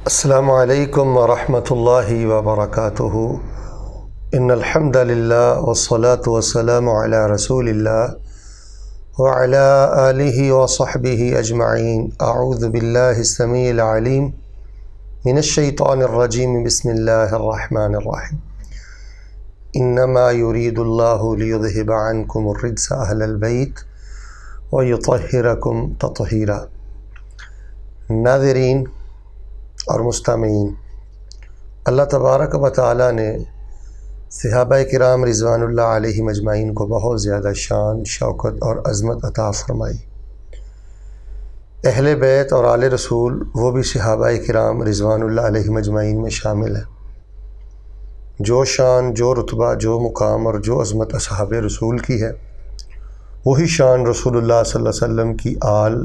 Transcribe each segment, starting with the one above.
السلام علیکم ورحمۃ اللہ وبرکاتہ۔ ان الحمد للہ والصلاة والسلام علی رسول اللہ وعلی آلہ وصحبہ اجمعین۔ اعوذ باللہ السمیع العلیم من الشیطان الرجیم، بسم اللہ الرحمن الرحیم۔ انما یرید اللہ لیذہب عنکم الرجس اہل البیت ویطہرکم تطہیرا۔ ناظرین اور مستمعین، اللہ تبارک و تعالیٰ نے صحابہ کرام رضوان اللہ علیہم اجمعین کو بہت زیادہ شان، شوکت اور عظمت عطا فرمائی۔ اہل بیت اور آل رسول وہ بھی صحابہ کرام رضوان اللہ علیہم اجمعین میں شامل ہیں۔ جو شان، جو رتبہ، جو مقام اور جو عظمت اصحاب رسول کی ہے، وہی شان رسول اللہ صلی اللہ علیہ وسلم کی آل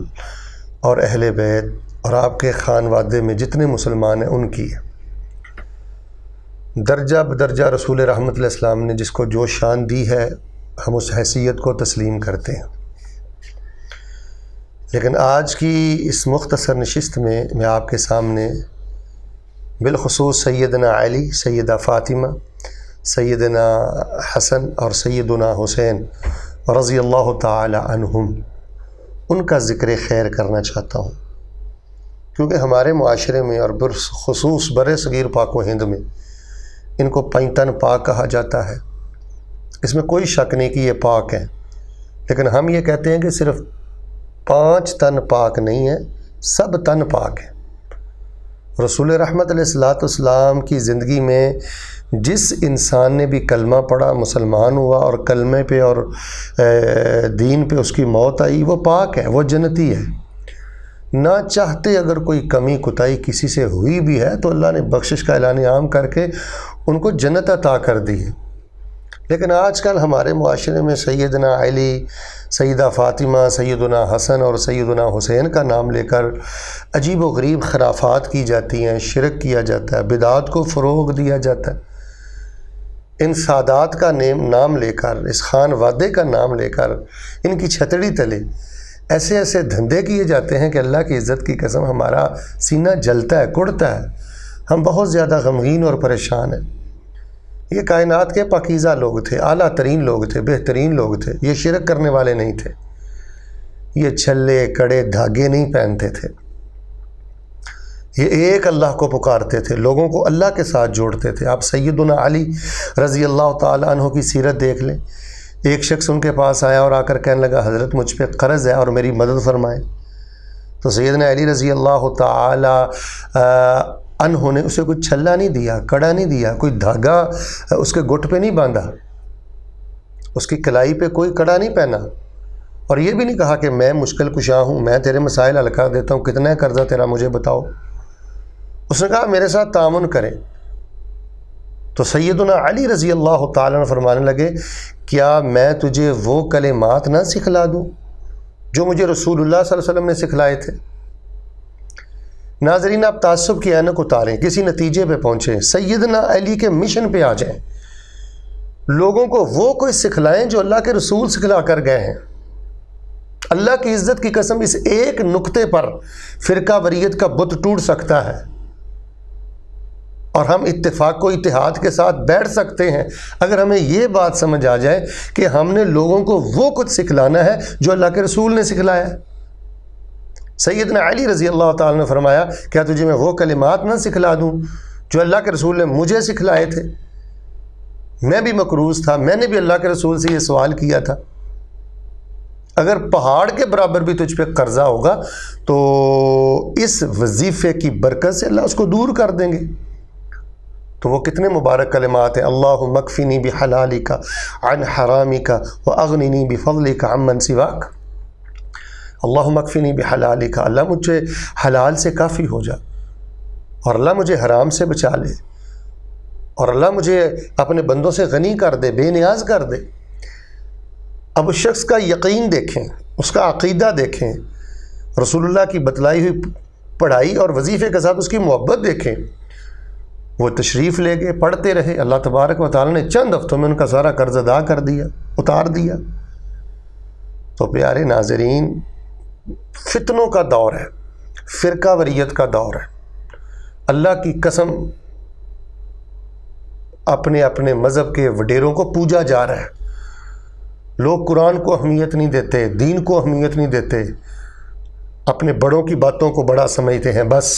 اور اہل بیت اور آپ کے خانوادے میں جتنے مسلمان ہیں ان کی ہے۔ درجہ بدرجہ رسول رحمت علیہ السلام نے جس کو جو شان دی ہے، ہم اس حیثیت کو تسلیم کرتے ہیں۔ لیکن آج کی اس مختصر نشست میں آپ کے سامنے بالخصوص سیدنا علی، سیدہ فاطمہ، سیدنا حسن اور سیدنا حسین رضی اللہ تعالی عنہم، ان کا ذکر خیر کرنا چاہتا ہوں، کیونکہ ہمارے معاشرے میں اور بالخصوص بر صغیر پاک و ہند میں ان کو پینتن پاک کہا جاتا ہے۔ اس میں کوئی شک نہیں کہ یہ پاک ہیں، لیکن ہم یہ کہتے ہیں کہ صرف 5 تن پاک نہیں ہیں، سب تن پاک ہیں۔ رسول رحمت علیہ السلام کی زندگی میں جس انسان نے بھی کلمہ پڑھا، مسلمان ہوا اور کلمے پہ اور دین پہ اس کی موت آئی، وہ پاک ہے، وہ جنتی ہے۔ نہ چاہتے اگر کوئی کمی کوتاہی کسی سے ہوئی بھی ہے تو اللہ نے بخشش کا اعلان عام کر کے ان کو جنت عطا کر دی ہے۔ لیکن آج کل ہمارے معاشرے میں سیدنا علی، سیدہ فاطمہ، سیدنا حسن اور سیدنا حسین کا نام لے کر عجیب و غریب خرافات کی جاتی ہیں، شرک کیا جاتا ہے، بدعات کو فروغ دیا جاتا ہے۔ ان سادات کا نام لے کر، اس خان وادے کا نام لے کر ان کی چھتڑی تلے ایسے ایسے دھندے کیے جاتے ہیں کہ اللہ کی عزت کی قسم ہمارا سینہ جلتا ہے، کڑتا ہے۔ ہم بہت زیادہ غمگین اور پریشان ہیں۔ یہ کائنات کے پاکیزہ لوگ تھے، اعلیٰ ترین لوگ تھے، بہترین لوگ تھے، یہ شرک کرنے والے نہیں تھے، یہ چھلے کڑے دھاگے نہیں پہنتے تھے، یہ ایک اللہ کو پکارتے تھے، لوگوں کو اللہ کے ساتھ جوڑتے تھے۔ آپ سیدنا علی رضی اللہ تعالی عنہ کی سیرت دیکھ لیں۔ ایک شخص ان کے پاس آیا اور آ کر کہنے لگا، حضرت مجھ پہ قرض ہے اور میری مدد فرمائیں۔ تو سیدنا علی رضی اللہ تعالی عنہ نے اسے کوئی چھلا نہیں دیا، کڑا نہیں دیا، کوئی دھاگا اس کے گھٹ پہ نہیں باندھا، اس کی کلائی پہ کوئی کڑا نہیں پہنا، اور یہ بھی نہیں کہا کہ میں مشکل کشا ہوں، میں تیرے مسائل حل کر دیتا ہوں، کتنا ہے قرضہ تیرا مجھے بتاؤ۔ اس نے کہا میرے ساتھ تعاون کریں۔ تو سیدنا علی رضی اللہ تعالیٰ عنہ فرمانے لگے، کیا میں تجھے وہ کلمات نہ سکھلا دوں جو مجھے رسول اللہ صلی اللہ علیہ وسلم نے سکھلائے تھے؟ ناظرین، آپ تعصب کی اینک اتاریں، کسی نتیجے پہ پہنچیں، سیدنا علی کے مشن پہ آ جائیں، لوگوں کو وہ کوئی سکھلائیں جو اللہ کے رسول سکھلا کر گئے ہیں۔ اللہ کی عزت کی قسم اس ایک نقطے پر فرقہ وریت کا بت ٹوٹ سکتا ہے، اور ہم اتفاق و اتحاد کے ساتھ بیٹھ سکتے ہیں اگر ہمیں یہ بات سمجھ آ جائے کہ ہم نے لوگوں کو وہ کچھ سکھلانا ہے جو اللہ کے رسول نے سکھلایا ہے۔ سیدنا علی رضی اللہ تعالیٰ نے فرمایا، کیا تجھے میں وہ کلمات نہ سکھلا دوں جو اللہ کے رسول نے مجھے سکھلائے تھے؟ میں بھی مقروض تھا، میں نے بھی اللہ کے رسول سے یہ سوال کیا تھا، اگر پہاڑ کے برابر بھی تجھ پہ قرضہ ہوگا تو اس وظیفے کی برکت سے اللہ اس کو دور کر دیں گے۔ تو وہ کتنے مبارک کلمات ہیں، اللہم اکفنی بحلالک عن حرامک واغننی بفضلک عمن سواک۔ اللہم اکفنی بحلالک، اللہ مجھے حلال سے کافی ہو جا، اور اللہ مجھے حرام سے بچا لے، اور اللہ مجھے اپنے بندوں سے غنی کر دے، بے نیاز کر دے۔ اب اس شخص کا یقین دیکھیں، اس کا عقیدہ دیکھیں، رسول اللہ کی بتلائی ہوئی پڑھائی اور وظیفے کے ساتھ اس کی محبت دیکھیں۔ وہ تشریف لے گئے، پڑھتے رہے، اللہ تبارک و تعالیٰ نے چند ہفتوں میں ان کا سارا قرض ادا کر دیا، اتار دیا۔ تو پیارے ناظرین، فتنوں کا دور ہے، فرقہ وریت کا دور ہے، اللہ کی قسم اپنے اپنے مذہب کے وڈیروں کو پوجا جا رہا ہے۔ لوگ قرآن کو اہمیت نہیں دیتے، دین کو اہمیت نہیں دیتے، اپنے بڑوں کی باتوں کو بڑا سمجھتے ہیں، بس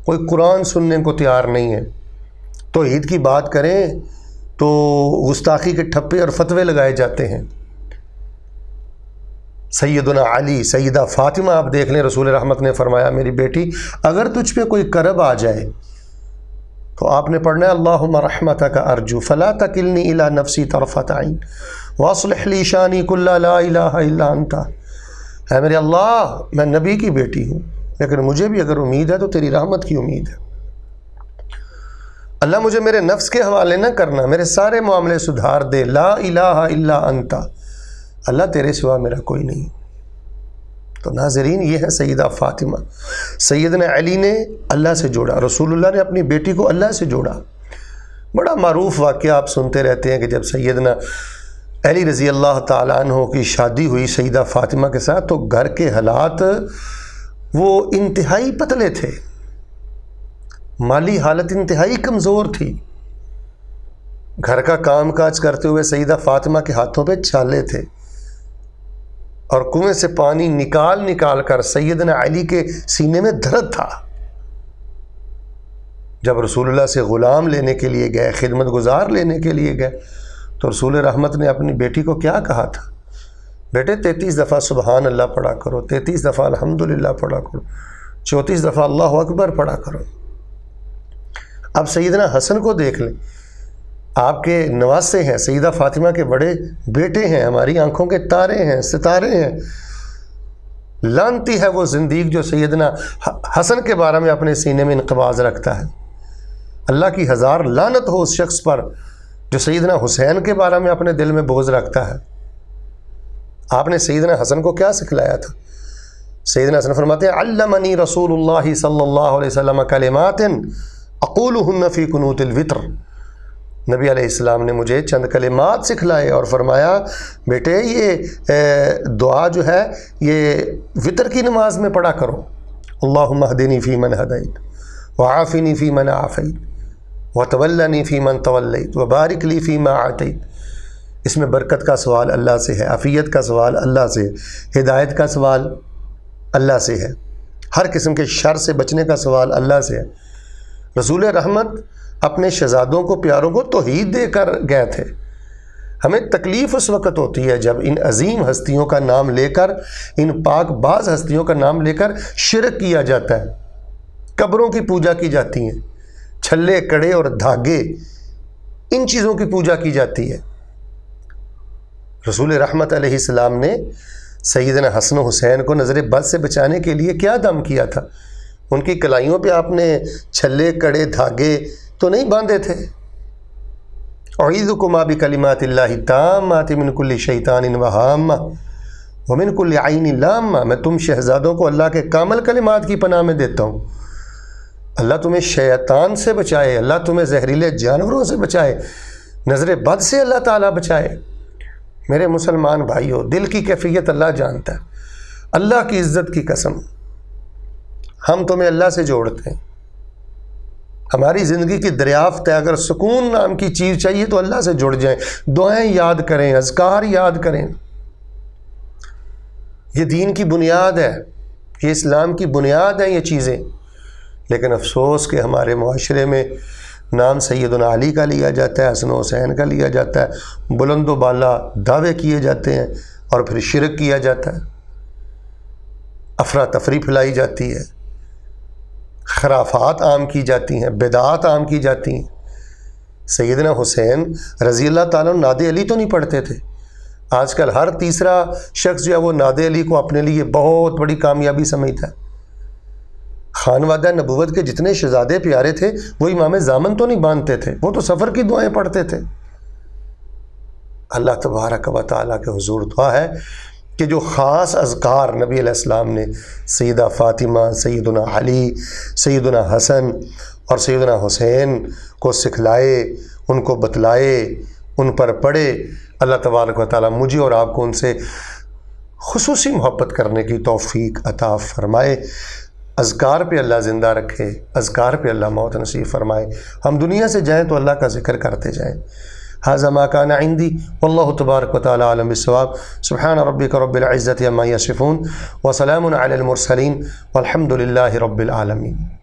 کوئی قرآن سننے کو تیار نہیں ہے۔ توحید کی بات کریں تو گستاخی کے ٹھپے اور فتوے لگائے جاتے ہیں۔ سیدنا علی، سیدہ فاطمہ آپ دیکھ لیں، رسول رحمت نے فرمایا میری بیٹی اگر تجھ پہ کوئی کرب آ جائے تو آپ نے پڑھنا ہے اللہم رحمتک ارجو فلا تکلنی الی نفسی طرفۃ عین واصلح لی شانی کلا لا الہ الا انت۔ اے میرے اللہ، میں نبی کی بیٹی ہوں لیکن مجھے بھی اگر امید ہے تو تیری رحمت کی امید ہے۔ اللہ مجھے میرے نفس کے حوالے نہ کرنا، میرے سارے معاملے سدھار دے، لا الہ الا انت، اللہ تیرے سوا میرا کوئی نہیں۔ تو ناظرین یہ ہے سیدہ فاطمہ۔ سیدنا علی نے اللہ سے جوڑا، رسول اللہ نے اپنی بیٹی کو اللہ سے جوڑا۔ بڑا معروف واقعہ آپ سنتے رہتے ہیں کہ جب سیدنا علی رضی اللہ تعالیٰ عنہ کی شادی ہوئی سیدہ فاطمہ کے ساتھ تو گھر کے حالات وہ انتہائی پتلے تھے، مالی حالت انتہائی کمزور تھی۔ گھر کا کام کاج کرتے ہوئے سیدہ فاطمہ کے ہاتھوں پہ چھالے تھے اور کنویں سے پانی نکال کر سیدنا علی کے سینے میں درد تھا۔ جب رسول اللہ سے غلام لینے کے لیے گئے، خدمت گزار لینے کے لیے گئے، تو رسول رحمت نے اپنی بیٹی کو کیا کہا تھا؟ بیٹے 33 دفعہ سبحان اللہ پڑھا کرو، 33 دفعہ الحمدللہ پڑھا کرو، 34 دفعہ اللہ اکبر پڑھا کرو۔ اب سیدنا حسن کو دیکھ لیں، آپ کے نواسے ہیں، سیدہ فاطمہ کے بڑے بیٹے ہیں، ہماری آنکھوں کے تارے ہیں، ستارے ہیں۔ لانتی ہے وہ زندگی جو سیدنا حسن کے بارے میں اپنے سینے میں انقباض رکھتا ہے۔ اللہ کی ہزار لعنت ہو اس شخص پر جو سیدنا حسین کے بارے میں اپنے دل میں بغض رکھتا ہے۔ آپ نے سیدنا حسن کو کیا سکھلایا تھا؟ سیدنا حسن فرماتے ہیں علمنی رسول اللہ صلی اللہ علیہ وسلم کلمات اقولہن فی قنوت الوتر۔ نبی علیہ السلام نے مجھے چند کلمات سکھلائے اور فرمایا بیٹے یہ دعا جو ہے یہ وتر کی نماز میں پڑھا کرو، اللہم اہدنی فی من ہدیت وعافنی فی من عافیت وتولنی فی من تولیت وبارک لی فی ما اعطیت۔ اس میں برکت کا سوال اللہ سے ہے، عافیت کا سوال اللہ سے ہے، ہدایت کا سوال اللہ سے ہے، ہر قسم کے شر سے بچنے کا سوال اللہ سے ہے۔ رسول رحمت اپنے شہزادوں کو، پیاروں کو توحید دے کر گئے تھے۔ ہمیں تکلیف اس وقت ہوتی ہے جب ان عظیم ہستیوں کا نام لے کر، ان پاک باز ہستیوں کا نام لے کر شرک کیا جاتا ہے، قبروں کی پوجا کی جاتی ہیں، چھلے کڑے اور دھاگے ان چیزوں کی پوجا کی جاتی ہے۔ رسول رحمت علیہ السلام نے سیدنا حسن و حسین کو نظر بد سے بچانے کے لیے کیا دم کیا تھا؟ ان کی کلائیوں پہ آپ نے چھلے کڑے دھاگے تو نہیں باندھے تھے؟ اعیذکما بکلمات اللہ التامات من کل شیطان وہامہ ومن کل عین لامہ۔ میں تم شہزادوں کو اللہ کے کامل کلمات کی پناہ میں دیتا ہوں۔ اللہ تمہیں شیطان سے بچائے، اللہ تمہیں زہریلے جانوروں سے بچائے، نظر بد سے اللہ تعالیٰ بچائے۔ میرے مسلمان بھائیو، دل کی کیفیت اللہ جانتا ہے۔ اللہ کی عزت کی قسم ہم تمہیں اللہ سے جوڑتے ہیں۔ ہماری زندگی کی دریافت ہے، اگر سکون نام کی چیز چاہیے تو اللہ سے جڑ جائیں، دعائیں یاد کریں، اذکار یاد کریں۔ یہ دین کی بنیاد ہے، یہ اسلام کی بنیاد ہے یہ چیزیں۔ لیکن افسوس کہ ہمارے معاشرے میں نام سیدنا علی کا لیا جاتا ہے، حسن و حسین کا لیا جاتا ہے، بلند و بالا دعوے کیے جاتے ہیں اور پھر شرک کیا جاتا ہے، افراتفری پھیلائی جاتی ہے، خرافات عام کی جاتی ہیں، بدعات عام کی جاتی ہیں۔ سیدنا حسین رضی اللہ تعالیٰ ناد علی تو نہیں پڑھتے تھے۔ آج کل ہر تیسرا شخص جو ہے وہ ناد علی کو اپنے لیے بہت بڑی کامیابی سمجھتا ہے۔ خانوادہ نبوت کے جتنے شہزادے پیارے تھے وہ امام زامن تو نہیں باندھتے تھے، وہ تو سفر کی دعائیں پڑھتے تھے۔ اللہ تبارک و تعالیٰ کے حضور دعا ہے کہ جو خاص اذکار نبی علیہ السلام نے سیدہ فاطمہ، سیدنا علی، سیدنا حسن اور سیدنا حسین کو سکھلائے، ان کو بتلائے، ان پر پڑھے، اللہ تبارک و تعالیٰ مجھے اور آپ کو ان سے خصوصی محبت کرنے کی توفیق عطا فرمائے۔ اذکار پہ اللہ زندہ رکھے، اذکار پہ اللہ موت نصیب فرمائے، ہم دنیا سے جائیں تو اللہ کا ذکر کرتے جائیں۔ هذا ما كان عندي والله تبارك وتعالى أعلم بالصواب. سبحان ربك رب العزة عما يصفون وسلام على المرسلين والحمد لله رب العالمين.